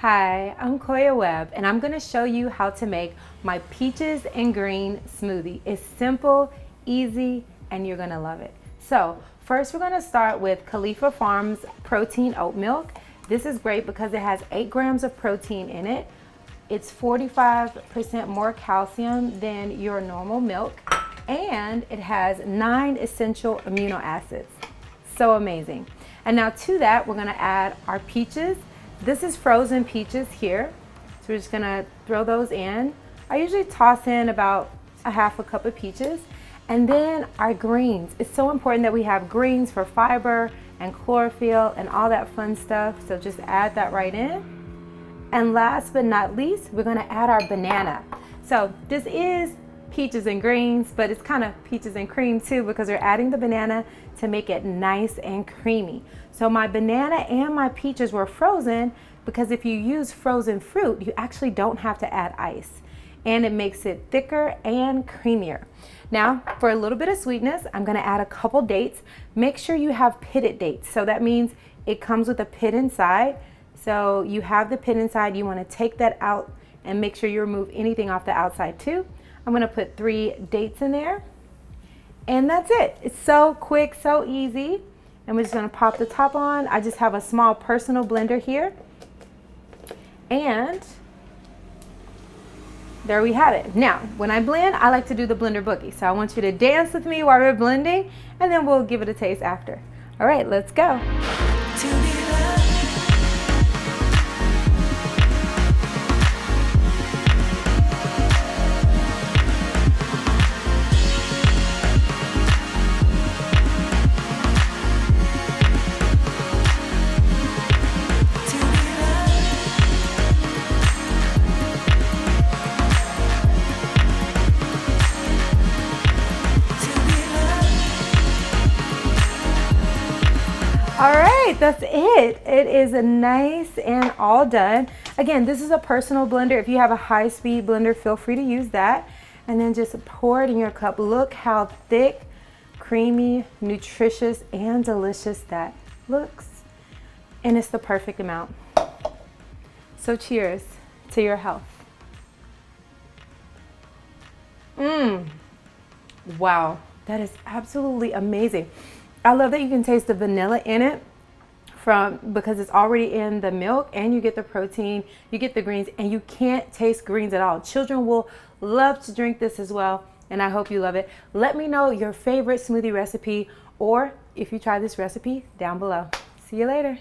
Hi, I'm Koya Webb, and I'm going to show you how to make my peaches and green smoothie. It's simple, easy, and you're going to love it. So first we're going to start with Khalifa Farms protein oat milk. This is great because it has 8 grams of protein in it. It's 45% more calcium than your normal milk, and it has 9 essential amino acids. So amazing. And now to that, we're going to add our peaches. This is frozen peaches here. So we're just gonna throw those in. I usually toss in about a half a cup of peaches. And then our greens. It's so important that we have greens for fiber and chlorophyll and all that fun stuff. So just add that right in. And last but not least, we're gonna add our banana. So this is peaches and greens, but it's kind of peaches and cream too because we're adding the banana to make it nice and creamy. So my banana and my peaches were frozen because if you use frozen fruit, you actually don't have to add ice, and it makes it thicker and creamier. Now for a little bit of sweetness, I'm gonna add a couple dates. Make sure you have pitted dates. So that means it comes with a pit inside. So you have the pit inside, you wanna take that out and make sure you remove anything off the outside too. I'm gonna put 3 dates in there, and that's it. It's so quick, so easy. And we're just gonna pop the top on. I just have a small personal blender here. And there we have it. Now, when I blend, I like to do the blender boogie. So I want you to dance with me while we're blending, and then we'll give it a taste after. All right, let's go. All right, that's it. It is nice and all done. Again, this is a personal blender. If you have a high-speed blender, feel free to use that. And then just pour it in your cup. Look how thick, creamy, nutritious, and delicious that looks. And it's the perfect amount. So cheers to your health. Wow, that is absolutely amazing. I love that you can taste the vanilla in it because it's already in the milk, and you get the protein, you get the greens, and you can't taste greens at all. Children will love to drink this as well, and I hope you love it. Let me know your favorite smoothie recipe, or if you try this recipe, down below. See you later.